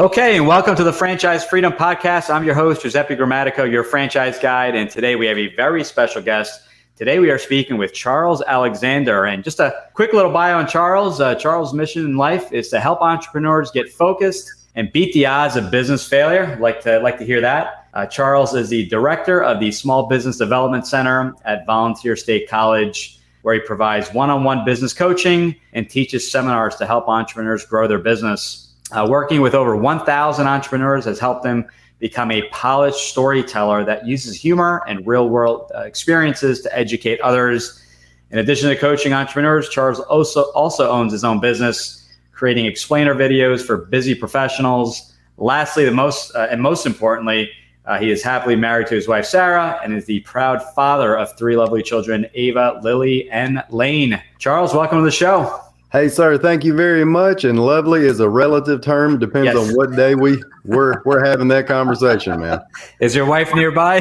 Okay, and welcome to the Franchise Freedom Podcast. I'm your host, Giuseppe Grammatico, your franchise guide, and today we have a very special guest. Today we are speaking with Charles Alexander, and just a quick little bio on Charles. Charles' mission in life is to help entrepreneurs get focused and beat the odds of business failure. Like to hear that. Charles is the director of the Small Business Development Center at Volunteer State College, where he provides one-on-one business coaching and teaches seminars to help entrepreneurs grow their business. Working with over 1,000 entrepreneurs has helped them become a polished storyteller that uses humor and real-world experiences to educate others. In addition to coaching entrepreneurs, Charles also owns his own business, creating explainer videos for busy professionals. Lastly, most importantly, he is happily married to his wife, Sarah, and is the proud father of 3 lovely children, Ava, Lily, and Lane. Charles, welcome to the show. Hey, sir, thank you very much. And lovely is a relative term. Depends on what day we're having that conversation, man. Is your wife nearby?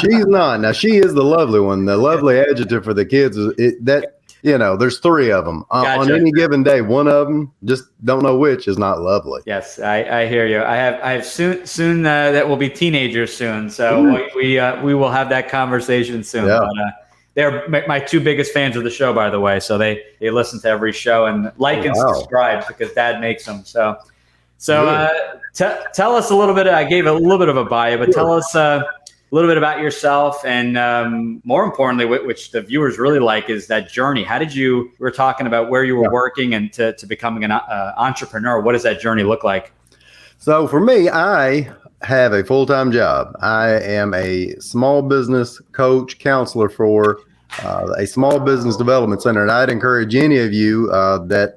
She's not. Now, she is the lovely one. The lovely adjective for the kids is there's 3 of them. Gotcha. On any given day, one of them, just don't know which, is not lovely. Yes, I hear you. I have soon that will be teenagers soon. So we will have that conversation soon. Yeah. But, they're my 2 biggest fans of the show, by the way. So they listen to every show and and subscribe because Dad makes them. So tell us a little bit. I gave a little bit of a bio, but tell us a little bit about yourself, and more importantly, which the viewers really like, is that journey. How did you? We were talking about where you were working and to becoming an entrepreneur. What does that journey look like? So for me, I have a full-time job. I am a small business coach, counselor for a small business development center. And I'd encourage any of you that,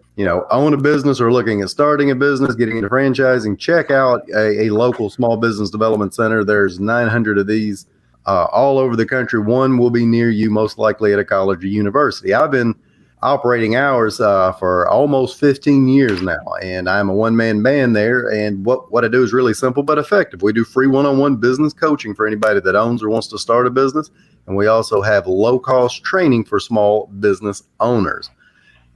own a business or looking at starting a business, getting into franchising, check out a local small business development center. There's 900 of these all over the country. One will be near you, most likely at a college or university. I've been operating hours for almost 15 years now, and I'm a one-man band there. And what I do is really simple but effective. We do free one-on-one business coaching for anybody that owns or wants to start a business, and we also have low-cost training for small business owners.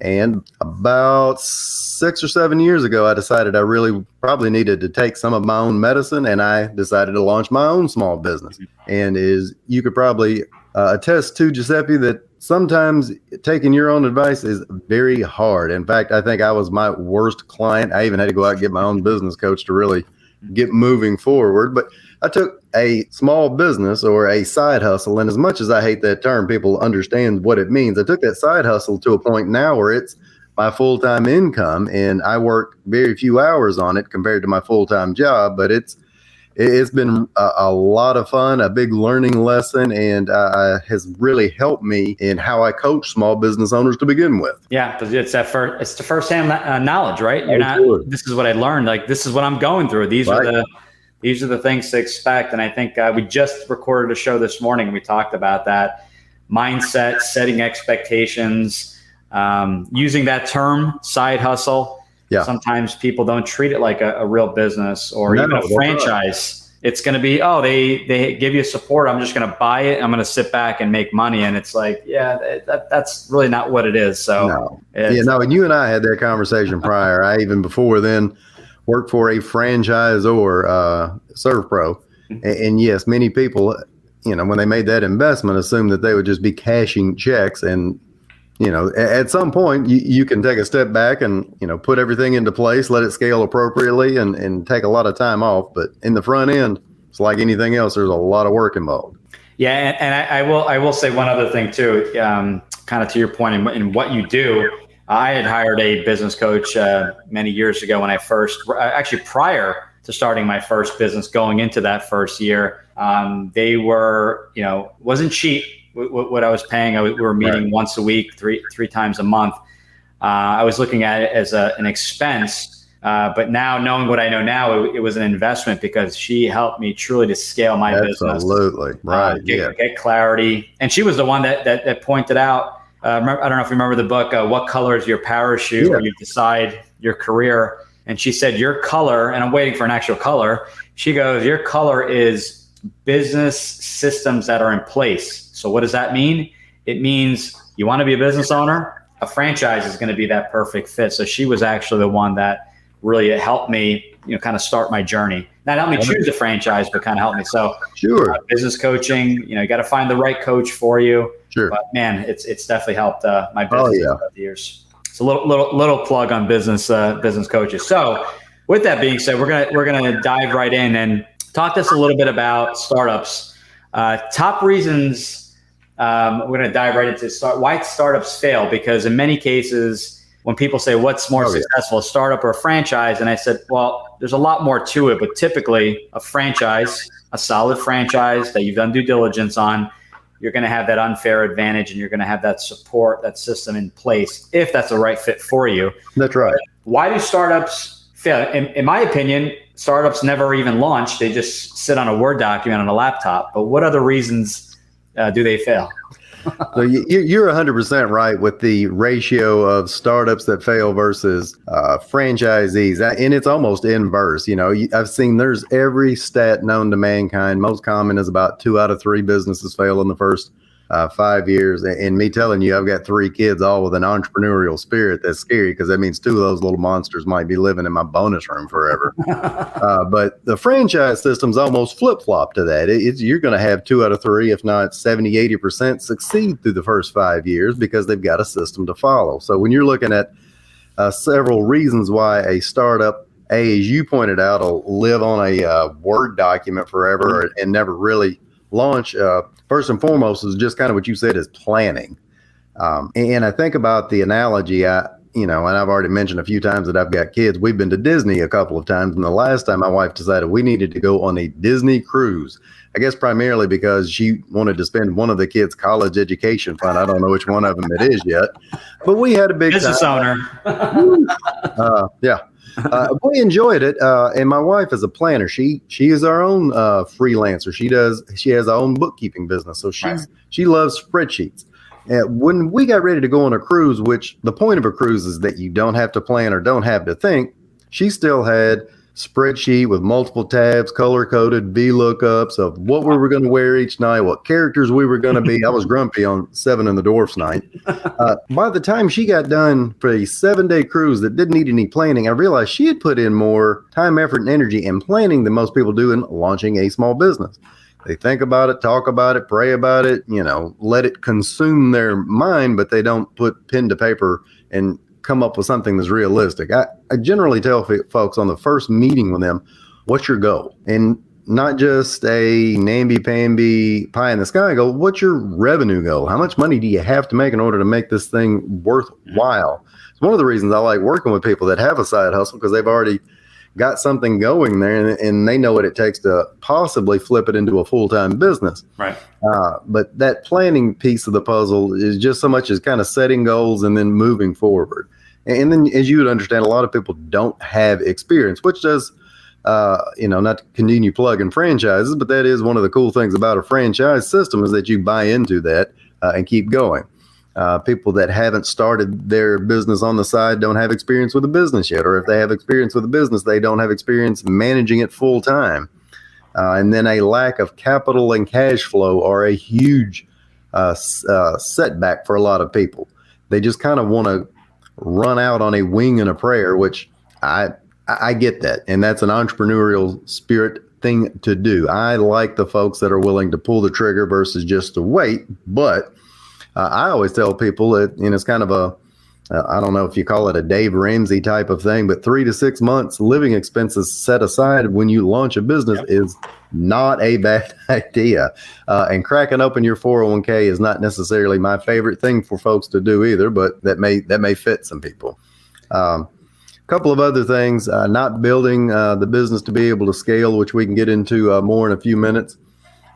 And about 6 or 7 years ago, I decided I really probably needed to take some of my own medicine, and I decided to launch my own small business. And as you could probably attest to, Giuseppe, that sometimes taking your own advice is very hard. In fact, I think I was my worst client. I even had to go out and get my own business coach to really get moving forward. But I took a small business or a side hustle, and as much as I hate that term, people understand what it means. I took that side hustle to a point now where it's my full-time income, and I work very few hours on it compared to my full-time job, but it's been a lot of fun, a big learning lesson, and has really helped me in how I coach small business owners to begin with. Yeah, because it's the first-hand knowledge, right? This is what I learned. Like, this is what I'm going through. These are the things to expect. And I think we just recorded a show this morning, and we talked about that mindset, setting expectations, using that term side hustle. Yeah. Sometimes people don't treat it like a real business or even a franchise. It's going to be, they give you support. I'm just going to buy it. I'm going to sit back and make money. And it's like, that's really not what it is. So, and you and I had that conversation prior. I even before then worked for a franchisor, ServPro. And yes, many people, when they made that investment, assumed that they would just be cashing checks. And at some point you can take a step back and, put everything into place, let it scale appropriately and take a lot of time off. But in the front end, it's like anything else. There's a lot of work involved. Yeah. And I will say one other thing too, kind of to your point in what you do. I had hired a business coach many years ago when I prior to starting my first business, going into that first year. They were, wasn't cheap. What I was paying, we were meeting once a week, three times a month. I was looking at it as an expense, but now knowing what I know now, it was an investment because she helped me truly to scale my business. Absolutely, right. Get clarity, and she was the one that pointed out. I don't know if you remember the book, What Color is Your Parachute, where you decide your career. And she said, your color, and I'm waiting for an actual color. She goes, your color is business systems that are in place. So what does that mean? It means you want to be a business owner, a franchise is going to be that perfect fit. So she was actually the one that really helped me kind of start my journey. Not help me choose a franchise, but kind of help me. So Sure. Business coaching, you got to find the right coach for you. Sure. But man, it's definitely helped my business over the years. It's a little plug on business coaches. So with that being said, we're gonna dive right in and talk to us a little bit about startups. Top reasons. We're gonna dive right into why startups fail, because in many cases, when people say what's more successful, a startup or a franchise, and I said, well, there's a lot more to it, but typically a franchise, a solid franchise that you've done due diligence on, you're going to have that unfair advantage, and you're going to have that support, that system in place if that's the right fit for you. That's right. Why do startups fail? In my opinion, startups never even launch. They just sit on a Word document on a laptop. But what other reasons do they fail? So you're 100% right with the ratio of startups that fail versus franchisees, and it's almost inverse. I've seen there's every stat known to mankind. Most common is about 2 out of 3 businesses fail in the first 5 years. And me telling you, I've got 3 kids, all with an entrepreneurial spirit. That's scary, because that means 2 of those little monsters might be living in my bonus room forever. But the franchise system's almost flip-flop to that. You're going to have 2 out of 3, if not 70, 80% succeed through the first 5 years because they've got a system to follow. So when you're looking at several reasons why a startup, as you pointed out, will live on a Word document forever and never really launch, first and foremost, is just kind of what you said, is planning. And I think about the analogy, and I've already mentioned a few times that I've got kids. We've been to Disney a couple of times, and the last time my wife decided we needed to go on a Disney cruise, I guess primarily because she wanted to spend one of the kids' college education fund. I don't know which one of them it is yet, but we had a big business owner. Yeah. We enjoyed it, and my wife is a planner. She is our own freelancer. She has her own bookkeeping business, so she loves spreadsheets. When we got ready to go on a cruise, which the point of a cruise is that you don't have to plan or don't have to think, she still had spreadsheet with multiple tabs, color-coded VLOOKUPs of what we were going to wear each night, what characters we were going to be. I was grumpy on Seven and the Dwarfs night. By the time she got done for a 7-day cruise that didn't need any planning, I realized she had put in more time, effort, and energy in planning than most people do in launching a small business. They think about it, talk about it, pray about it, let it consume their mind, but they don't put pen to paper and come up with something that's realistic. I generally tell folks on the first meeting with them, what's your goal? And not just a namby-pamby pie in the sky goal. What's your revenue goal? How much money do you have to make in order to make this thing worthwhile? It's one of the reasons I like working with people that have a side hustle, because they've already got something going there, and they know what it takes to possibly flip it into a full-time business. Right. But that planning piece of the puzzle is just so much as kind of setting goals and then moving forward. And then, as you would understand, a lot of people don't have experience, which does, not to continue plugging franchises, but that is one of the cool things about a franchise system, is that you buy into that and keep going. People that haven't started their business on the side don't have experience with a business yet, or if they have experience with a business, they don't have experience managing it full time. And then a lack of capital and cash flow are a huge setback for a lot of people. They just kind of want to run out on a wing and a prayer, which I get that. And that's an entrepreneurial spirit thing to do. I like the folks that are willing to pull the trigger versus just to wait. But I always tell people that, it's kind of I don't know if you call it a Dave Ramsey type of thing, but 3 to 6 months living expenses set aside when you launch a business is not a bad idea. And cracking open your 401k is not necessarily my favorite thing for folks to do either, but that may fit some people. A couple of other things, not building the business to be able to scale, which we can get into more in a few minutes.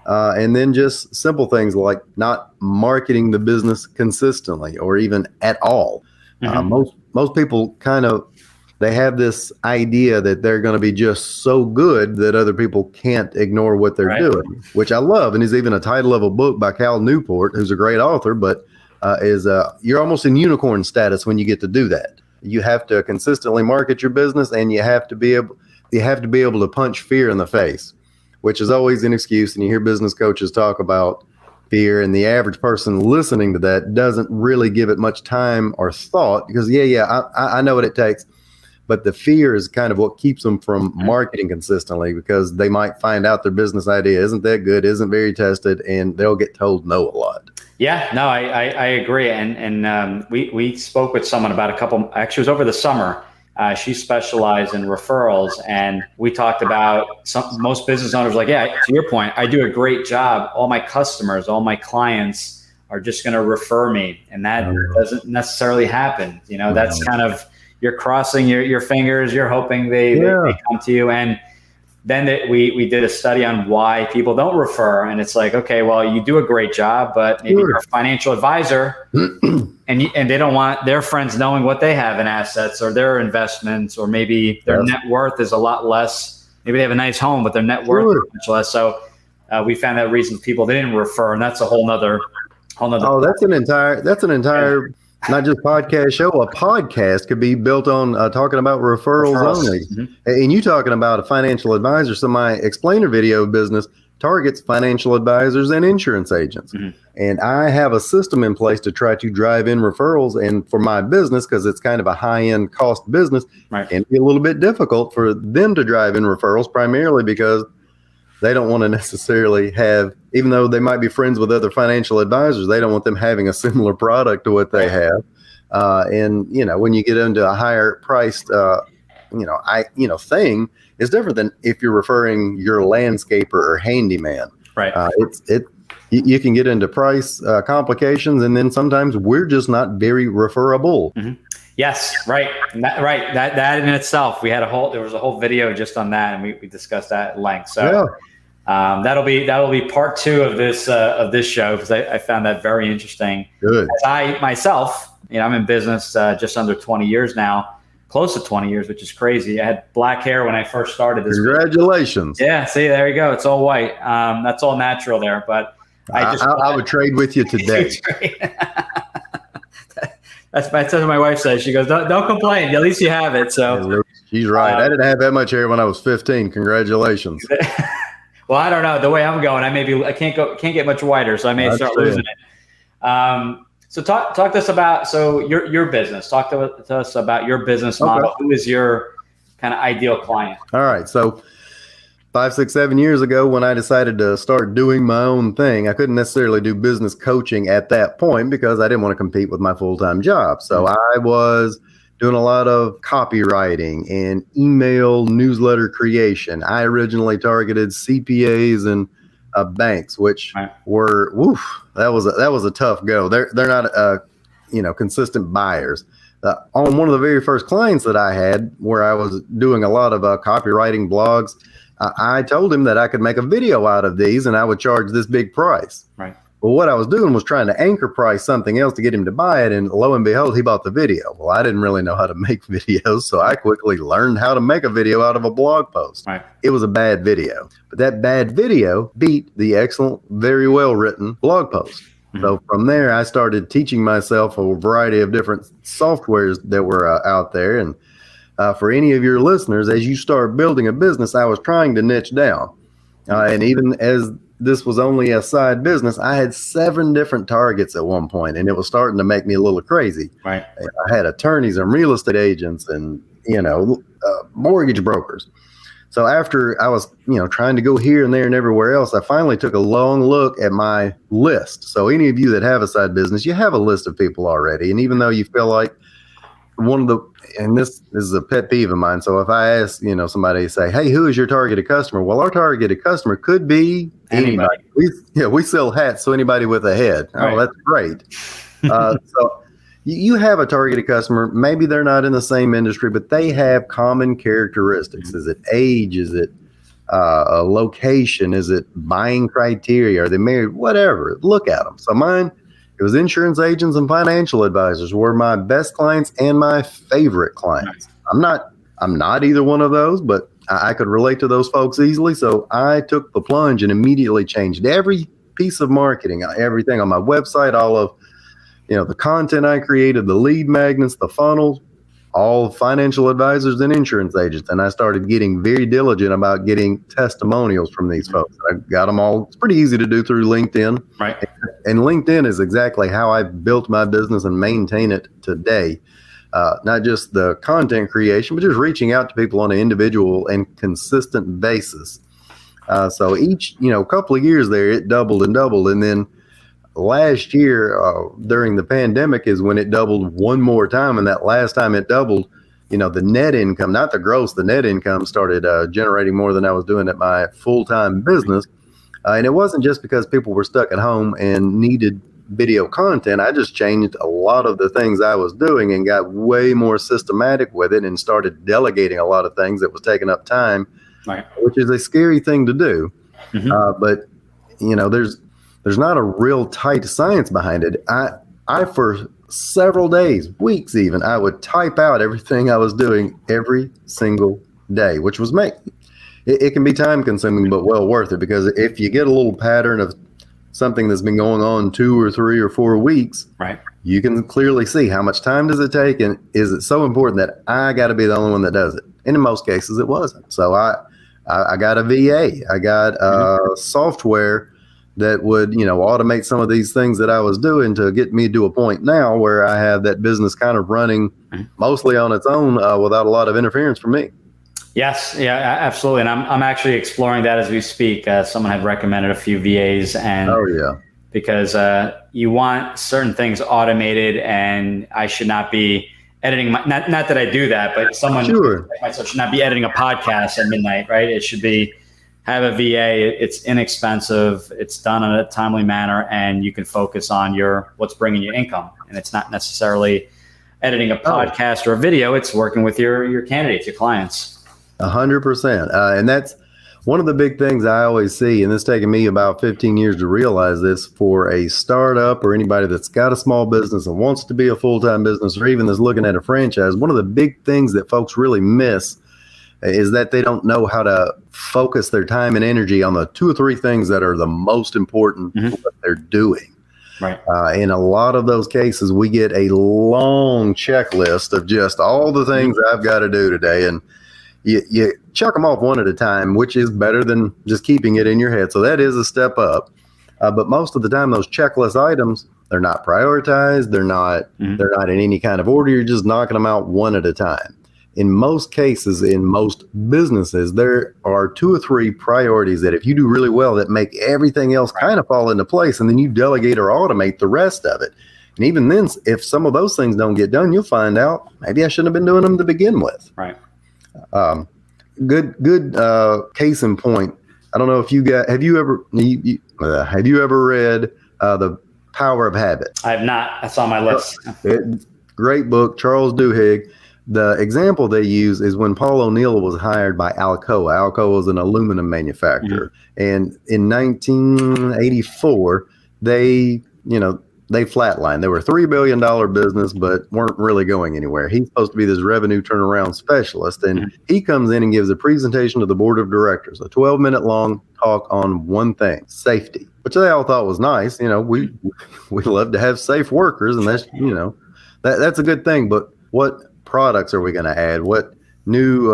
And then just simple things like not marketing the business consistently or even at all. Mm-hmm. Most people they have this idea that they're going to be just so good that other people can't ignore what they're doing, which I love. And is even a title of a book by Cal Newport, who's a great author, but you're almost in unicorn status when you get to do that. You have to consistently market your business, and you have to be able to punch fear in the face, which is always an excuse. And you hear business coaches talk about fear, and the average person listening to that doesn't really give it much time or thought, because I know what it takes. but the fear is kind of what keeps them from marketing consistently, because they might find out their business idea isn't that good, isn't very tested, and they'll get told no a lot. Yeah, no, I agree. And we spoke with someone about actually it was over the summer. She specialized in referrals, and we talked about most business owners like, yeah, to your point, I do a great job. All my customers, all my clients are just going to refer me. And that doesn't necessarily happen. You know, that's kind of, you're crossing your fingers, you're hoping they come to you. And then we did a study on why people don't refer. And it's like, okay, well, you do a great job, but maybe you're a financial advisor and they don't want their friends knowing what they have in assets or their investments, or maybe their net worth is a lot less. Maybe they have a nice home, but their net worth is much less. So we found that reasons people didn't refer, and that's a whole nother. Oh, that's an entire not just podcast show. A podcast could be built on talking about referrals only. Mm-hmm. And you talking about a financial advisor. So my explainer video business targets financial advisors and insurance agents. Mm-hmm. And I have a system in place to try to drive in referrals. And for my business, because it's kind of a high-end cost business, it can be a little bit difficult for them to drive in referrals, primarily because they don't want to necessarily have, even though they might be friends with other financial advisors, they don't want them having a similar product to what they have. And, you know, when you get into a higher priced, thing, it's different than if you're referring your landscaper or handyman. Right. You can get into price complications, and then sometimes we're just not very referable. Mm-hmm. Yes, right. That in itself, there was a whole video just on that, and we discussed that at length. So that'll be part 2 of this show, because I found that very interesting. Good. As I myself, I'm in business just under 20 years now, close to 20 years, which is crazy. I had black hair when I first started this. Congratulations. Yeah, see, there you go. It's all white. That's all natural there, but I would trade with you today. That's what my wife says. She goes, don't complain. At least you have it. So she's right. I didn't have that much hair when I was 15. Congratulations. Well, I don't know. The way I'm going, I can't get much whiter, so I may start losing it. So talk to us about your business. Talk to us about your business model. Who is your kind of ideal client? All right. So 5, 6, 7 years ago, when I decided to start doing my own thing, I couldn't necessarily do business coaching at that point because I didn't want to compete with my full-time job. So I was doing a lot of copywriting and email newsletter creation. I originally targeted CPAs and banks, which were, that was a tough go. They're not consistent buyers. On one of the very first clients that I had, where I was doing a lot of copywriting blogs, I told him that I could make a video out of these and I would charge this big price. Right. Well, what I was doing was trying to anchor price something else to get him to buy it. And lo and behold, he bought the video. Well, I didn't really know how to make videos, so I quickly learned how to make a video out of a blog post. Right. It was a bad video, but that bad video beat the excellent, very well written blog post. Mm-hmm. So from there, I started teaching myself a variety of different softwares that were out there. And for any of your listeners, as you start building a business, I was trying to niche down. And even as this was only a side business, I had 7 different targets at one point, and it was starting to make me a little crazy. Right. I had attorneys and real estate agents and, mortgage brokers. So after I was, trying to go here and there and everywhere else, I finally took a long look at my list. So any of you that have a side business, you have a list of people already. And even though you feel like and this is a pet peeve of mine. So if I ask, somebody say, hey, who is your targeted customer? Well, our targeted customer could be anybody. We sell hats. So anybody with a head. Right. Oh, that's great. So you have a targeted customer. Maybe they're not in the same industry, but they have common characteristics. Is it age? Is it a location? Is it buying criteria? Are they married? Whatever. Look at them. So mine, it was insurance agents and financial advisors were my best clients and my favorite clients. I'm not either one of those, but I could relate to those folks easily. So I took the plunge and immediately changed every piece of marketing, everything on my website, all of, the content I created, the lead magnets, the funnels, all financial advisors and insurance agents. And I started getting very diligent about getting testimonials from these folks. I got them all. It's pretty easy to do through LinkedIn. Right. And LinkedIn is exactly how I've built my business and maintain it today. not just the content creation, but just reaching out to people on an individual and consistent basis. So each, couple of years there, it doubled and doubled. And then last year during the pandemic is when it doubled one more time. And that last time it doubled, the net income, not the gross, the net income started generating more than I was doing at my full-time business. And it wasn't just because people were stuck at home and needed video content. I just changed a lot of the things I was doing and got way more systematic with it and started delegating a lot of things that was taking up time, right, which is a scary thing to do. Mm-hmm. But, there's not a real tight science behind it. I for several days, weeks even, I would type out everything I was doing every single day, which was it can be time consuming, but well worth it, because if you get a little pattern of something that's been going on 2 or 3 or 4 weeks, right, you can clearly see how much time does it take, and is it so important that I got to be the only one that does it? And in most cases, it wasn't. So I got a VA, I got software that would automate some of these things that I was doing to get me to a point now where I have that business kind of running mostly on its own without a lot of interference from me. Yes, yeah, absolutely. And I'm actually exploring that as we speak. Someone had recommended a few VAs, and because you want certain things automated, and I should not be editing not that I do that, but someone like myself should not be editing a podcast at midnight, right? It should be have a VA. It's inexpensive. It's done in a timely manner, and you can focus on what's bringing you income. And it's not necessarily editing a podcast or a video. It's working with your candidates, your clients. 100%. And that's one of the big things I always see, and it's taken me about 15 years to realize this, for a startup or anybody that's got a small business and wants to be a full-time business, or even is looking at a franchise. One of the big things that folks really miss is that they don't know how to focus their time and energy on the 2 or 3 things that are the most important to what they're doing. Right. In a lot of those cases, we get a long checklist of just all the things I've got to do today, and you chuck them off one at a time, which is better than just keeping it in your head. So that is a step up. But most of the time, those checklist items, they're not prioritized. They're not in any kind of order. You're just knocking them out one at a time. In most cases, in most businesses, there are 2 or 3 priorities that if you do really well, that make everything else kind of fall into place, and then you delegate or automate the rest of it. And even then, if some of those things don't get done, you'll find out maybe I shouldn't have been doing them to begin with. Right. Good case in point. I don't know if have you ever read The Power of Habit? I have not. That's on my list. Great book, Charles Duhigg. The example they use is when Paul O'Neill was hired by Alcoa. Alcoa was an aluminum manufacturer. And in 1984, they flatlined. They were a $3 billion business, but weren't really going anywhere. He's supposed to be this revenue turnaround specialist. And he comes in and gives a presentation to the board of directors, a 12-minute long talk on one thing: safety, which they all thought was nice. We love to have safe workers, and that's, that's a good thing. But what products are we going to add? What new,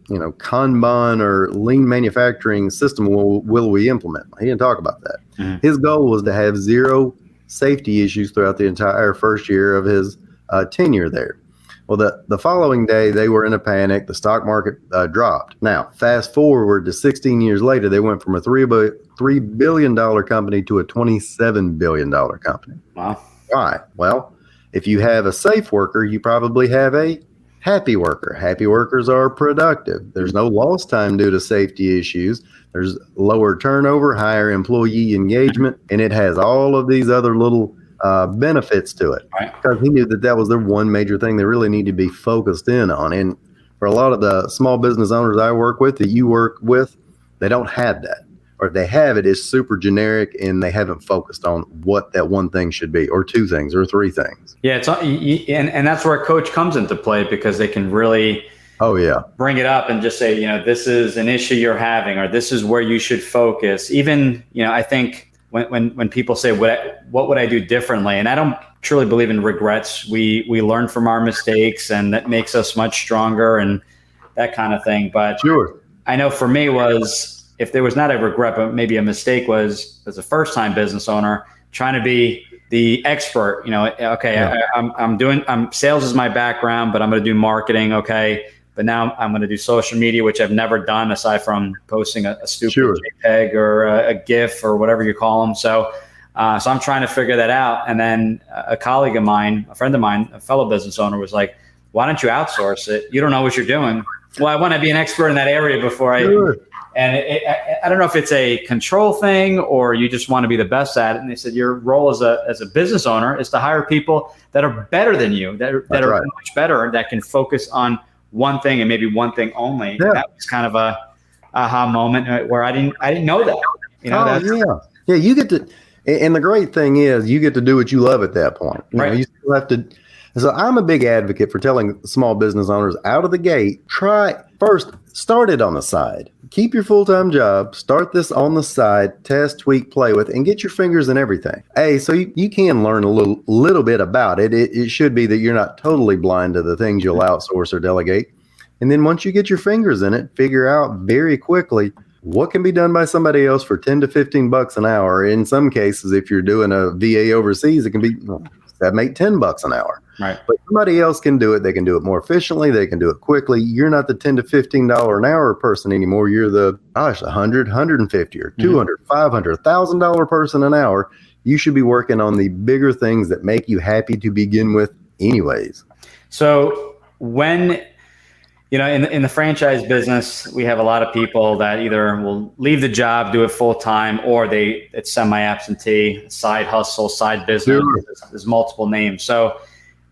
Kanban or lean manufacturing system will we implement? He didn't talk about that. His goal was to have 0 safety issues throughout the entire first year of his tenure there. Well, the following day, they were in a panic. The stock market dropped. Now, fast forward to 16 years later, they went from a $3 billion company to a $27 billion company. Wow. Why? Well, if you have a safe worker, you probably have a happy worker. Happy workers are productive. There's no lost time due to safety issues. There's lower turnover, higher employee engagement, and it has all of these other little benefits to it. Right. Because he knew that was their one major thing they really need to be focused in on. And for a lot of the small business owners I work with, that you work with, they don't have that. Or if they have it, it's super generic, and they haven't focused on what that one thing should be, or 2 things, or 3 things. Yeah, and that's where a coach comes into play, because they can really bring it up and just say, this is an issue you're having, or this is where you should focus. Even, I think when people say, what would I do differently? And I don't truly believe in regrets. We learn from our mistakes, and that makes us much stronger and that kind of thing. But I know for me if there was not a regret, but maybe a mistake, was as a first-time business owner, trying to be the expert, okay, I'm sales is my background, but I'm going to do marketing. Okay. But now I'm going to do social media, which I've never done aside from posting a stupid JPEG or a GIF or whatever you call them. So I'm trying to figure that out. And then a colleague of mine, a friend of mine, a fellow business owner was like, why don't you outsource it? You don't know what you're doing. Well, I want to be an expert in that area before I don't know if it's a control thing or you just want to be the best at it. And they said, your role as a business owner is to hire people that are better than you, that are much better, that can focus on one thing and maybe one thing only. Yeah. That was kind of a aha moment where I didn't know that. Yeah. You get to, and the great thing is you get to do what you love at that point. You still have to. So I'm a big advocate for telling small business owners out of the gate, start it on the side. Keep your full-time job, start this on the side, test, tweak, play with, and get your fingers in everything. So you can learn a little bit about it. It should be that you're not totally blind to the things you'll outsource or delegate. And then once you get your fingers in it, figure out very quickly what can be done by somebody else for $10 to $15 an hour. In some cases, if you're doing a VA overseas, it can be $7, $8, $10 an hour. Right. But somebody else can do it. They can do it more efficiently. They can do it quickly. You're not the $10 to $15 an hour person anymore. You're the, $100, $150 or $200, $500, $1,000 person an hour. You should be working on the bigger things that make you happy to begin with anyways. So when, in the franchise business, we have a lot of people that either will leave the job, do it full time, or it's semi-absentee, side hustle, side business. Sure. There's multiple names. So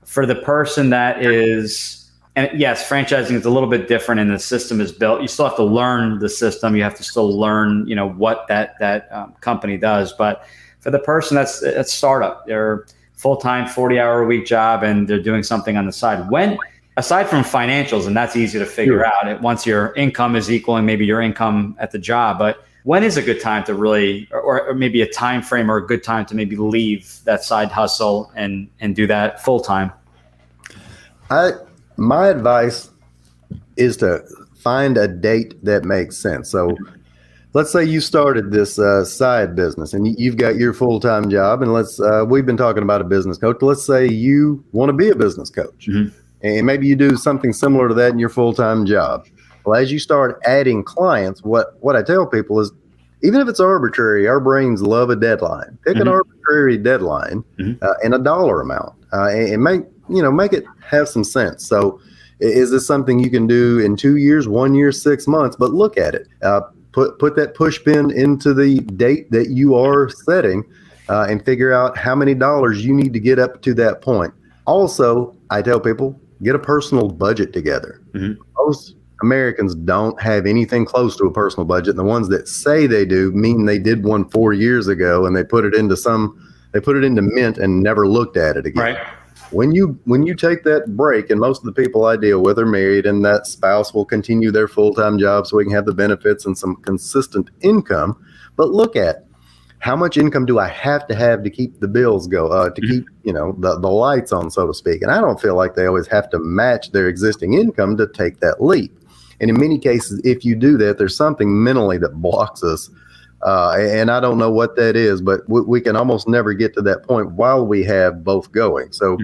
for the person that is, and yes, franchising is a little bit different and the system is built. You still have to learn the system. You have to still learn, what that company does. But for the person that's a startup, they're full-time, 40-hour-a-week job, and they're doing something on the side. Aside from financials, and that's easy to figure out, once your income is equaling maybe your income at the job, but when is a good time to really, or maybe a time frame or a good time to maybe leave that side hustle and do that full time? My advice is to find a date that makes sense. So let's say you started this side business and you've got your full-time job, and we've been talking about a business coach. Let's say you want to be a business coach, and maybe you do something similar to that in your full-time job. Well, as you start adding clients, what I tell people is, even if it's arbitrary, our brains love a deadline. Pick an arbitrary deadline and a dollar amount, and make it have some sense. So, is this something you can do in 2 years, 1 year, 6 months? But look at it. Put that push pin into the date that you are setting, and figure out how many dollars you need to get up to that point. Also, I tell people, get a personal budget together. Most Americans don't have anything close to a personal budget. And the ones that say they do mean they did one 4 years ago and they put it into Mint and never looked at it again. Right. When you take that break, and most of the people I deal with are married, and that spouse will continue their full-time job so we can have the benefits and some consistent income. But look at, how much income do I have to keep the bills to keep, the lights on, so to speak. And I don't feel like they always have to match their existing income to take that leap. And in many cases, if you do that, there's something mentally that blocks us. And I don't know what that is, but we can almost never get to that point while we have both going. So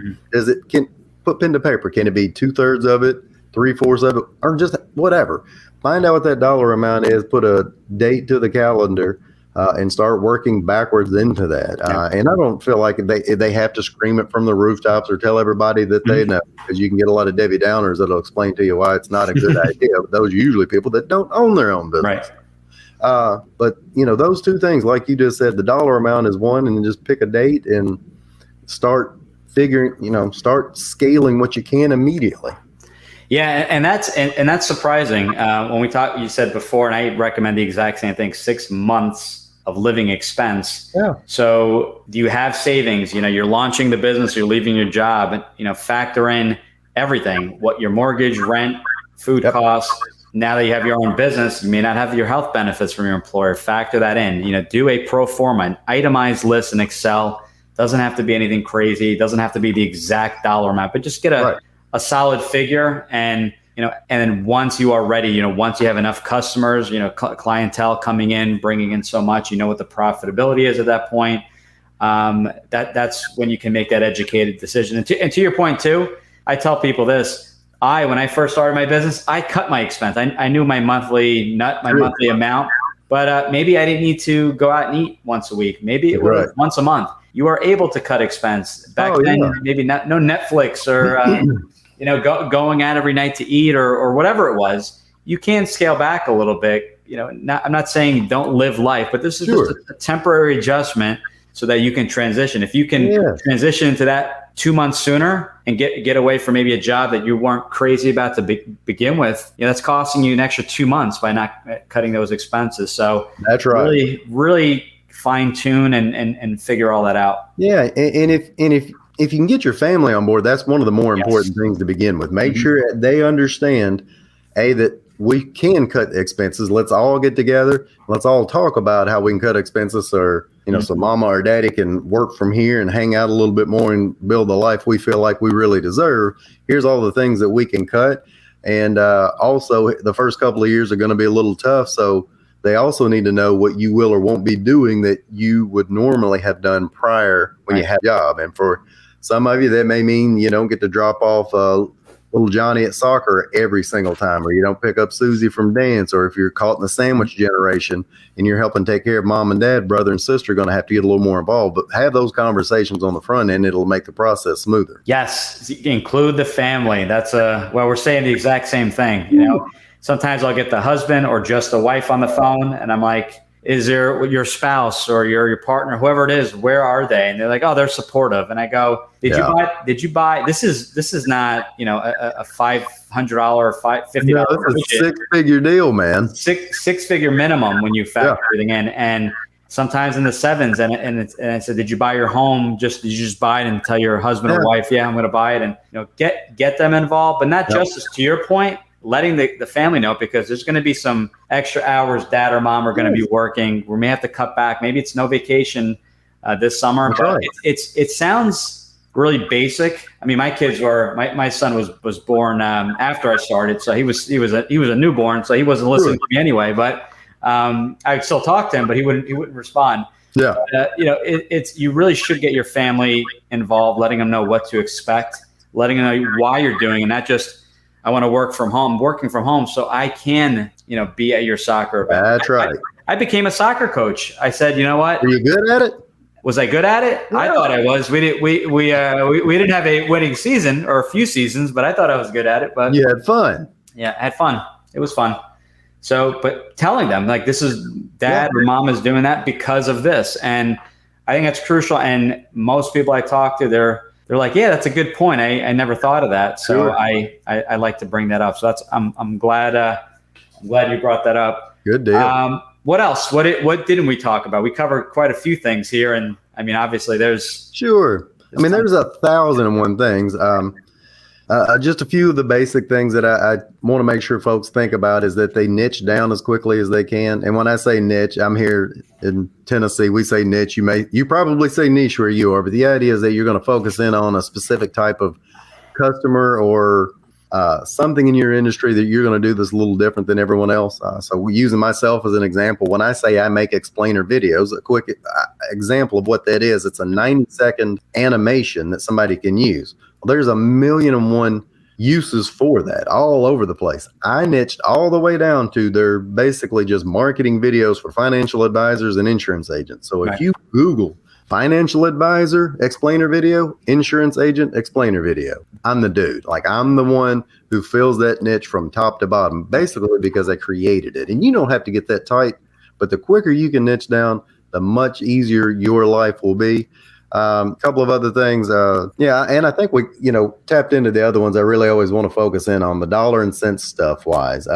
can put pen to paper. Can it be 2/3 of it, 3/4 of it, or just whatever? Find out what that dollar amount is, put a date to the calendar, and start working backwards into that. And I don't feel like they have to scream it from the rooftops or tell everybody that they know, because you can get a lot of Debbie Downers that'll explain to you why it's not a good idea. But those are usually people that don't own their own business. Right. But those two things, like you just said, the dollar amount is one, and then just pick a date and start start scaling what you can immediately. Yeah, and that's surprising. When we talked, you said before, and I recommend the exact same thing: 6 months of living expense. Yeah. So do you have savings? You're launching the business, you're leaving your job, and factor in everything: what your mortgage, rent, food costs. Now that you have your own business, you may not have your health benefits from your employer. Factor that in. Do a pro forma, an itemized list in Excel. Doesn't have to be anything crazy. Doesn't have to be the exact dollar amount, but just get a solid figure. And then once you are ready, once you have enough customers, clientele coming in, bringing in so much, what the profitability is at that point. that's when you can make that educated decision. And to your point too, I tell people this. When I first started my business, I cut my expense. I knew my monthly monthly amount, but maybe I didn't need to go out and eat once a week. Maybe it was once a month. You are able to cut expense. Back then, maybe no Netflix or going out every night to eat or whatever it was. You can scale back a little bit. I'm not saying don't live life, but this is just a temporary adjustment so that you can transition. If you can transition into that 2 months sooner and get away from maybe a job that you weren't crazy about to begin with, that's costing you an extra 2 months by not cutting those expenses. So that's right. Really, really fine tune and figure all that out. Yeah, and if you can get your family on board, that's one of the more important things to begin with. Make sure they understand that we can cut expenses. Let's all get together. Let's all talk about how we can cut expenses, or so mama or daddy can work from here and hang out a little bit more and build the life we feel like we really deserve. Here's all the things that we can cut. And also, the first couple of years are going to be a little tough. So they also need to know what you will or won't be doing that you would normally have done prior when you had a job. And for some of you, that may mean you don't get to drop off little Johnny at soccer every single time, or you don't pick up Susie from dance, or if you're caught in the sandwich generation and you're helping take care of mom and dad, brother and sister are going to have to get a little more involved. But have those conversations on the front end. It'll make the process smoother. Yes. Include the family. That's we're saying the exact same thing. Sometimes I'll get the husband or just the wife on the phone and I'm like, is there your spouse or your partner, whoever it is, where are they? And they're like, oh, they're supportive. And I go, did you buy, this is not, a $500 or $50. It's a 6-figure deal, man. Six-figure minimum when you factor everything in. And sometimes in the sevens. And I said, did you buy your home? Did you just buy it and tell your husband or wife, I'm going to buy it, and get them involved, but not just to your point, letting the family know, because there's going to be some extra hours dad or mom are going to be working. We may have to cut back. Maybe it's no vacation this summer, but it sounds really basic. I mean, my son was born after I started, so he was a newborn, so he wasn't listening to me anyway. But I'd still talk to him, but he wouldn't respond. Yeah, you really should get your family involved, letting them know what to expect, letting them know why you're doing, and not just, I want to working from home so I can, be at your soccer event. That's right. I became a soccer coach. I said, you know what? Were you good at it? Was I good at it? Yeah. I thought I was. We didn't have a winning season or a few seasons, but I thought I was good at it. But you had fun. Yeah, I had fun. It was fun. So, but telling them like, this is dad or mom is doing that because of this. And I think that's crucial. And most people I talk to, they're like, yeah, that's a good point. I never thought of that. So I like to bring that up. So I'm glad you brought that up. Good deal. What else? What didn't we talk about? We covered quite a few things here. And I mean, obviously there's. Sure. There's 1,001 things. Just a few of the basic things that I want to make sure folks think about is that they niche down as quickly as they can. And when I say niche, I'm here in Tennessee. We say niche. You probably say niche where you are, but the idea is that you're going to focus in on a specific type of customer or something in your industry that you're going to do that's a little different than everyone else. So using myself as an example, when I say I make explainer videos, a quick example of what that is, it's a 90-second animation that somebody can use. Well, there's 1,000,001 uses for that all over the place. I niched all the way down to they're basically just marketing videos for financial advisors and insurance agents. So if you Google financial advisor explainer video, insurance agent explainer video, I'm the dude. Like, I'm the one who fills that niche from top to bottom, basically because I created it. And you don't have to get that tight, but the quicker you can niche down, the much easier your life will be. A couple of other things. And I think we, tapped into the other ones. I really always want to focus in on the dollar and cents stuff wise.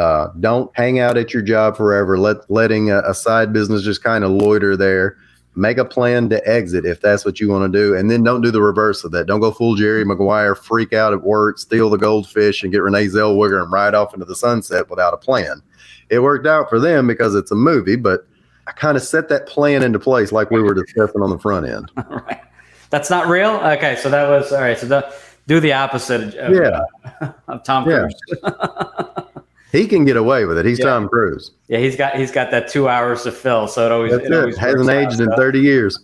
Don't hang out at your job forever. Letting a side business just kind of loiter there. Make a plan to exit if that's what you want to do. And then don't do the reverse of that. Don't go full Jerry Maguire, freak out at work, steal the goldfish and get Renee Zellweger and ride off into the sunset without a plan. It worked out for them because it's a movie, but I kind of set that plan into place like we were discussing on the front end. All right. That's not real? Okay, so that was, all right, so do the opposite of Tom Cruise. He can get away with it. He's Tom Cruise. Yeah, he's got that 2 hours to fill, so it always hasn't aged in 30 years.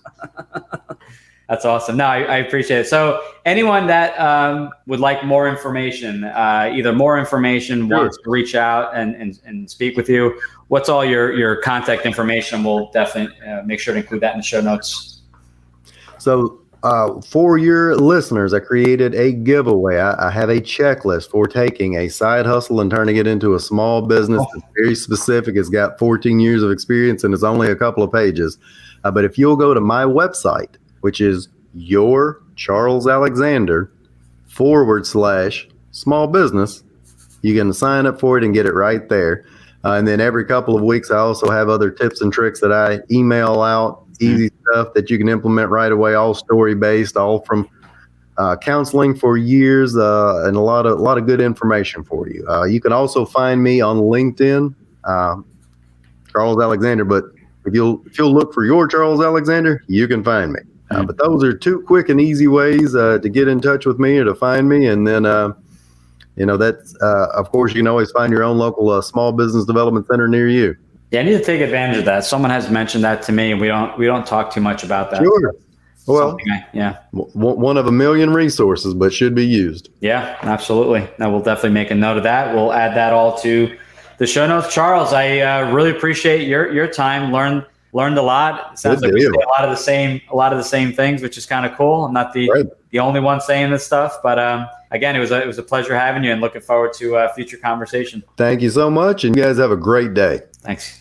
That's awesome. No, I appreciate it. So anyone that would like more information, either more information, wants to reach out and speak with you, what's all your contact information? We'll definitely make sure to include that in the show notes. So for your listeners, I created a giveaway. I have a checklist for taking a side hustle and turning it into a small business. It's very specific. It's got 14 years of experience and it's only a couple of pages. But if you'll go to my website, which is yourcharlesalexander.com/small business, you can sign up for it and get it right there. And then every couple of weeks, I also have other tips and tricks that I email out, easy stuff that you can implement right away, all story-based, all from counseling for years, and a lot of good information for you. You can also find me on LinkedIn, Charles Alexander, but if you'll look for your Charles Alexander, you can find me. But those are two quick and easy ways to get in touch with me or to find me. And then, that's, of course, you can always find your own local small business development center near you. Yeah, I need to take advantage of that. Someone has mentioned that to me, and we don't talk too much about that. Sure. Well, one of a million resources, but should be used. Yeah, absolutely. Now we'll definitely make a note of that. We'll add that all to the show notes. Charles, I really appreciate your time. Learned a lot. It sounds like we say a lot of the same things, which is kind of cool. I'm not the only one saying this stuff, but again, it was a pleasure having you, and looking forward to future conversation. Thank you so much, and you guys have a great day. Thanks.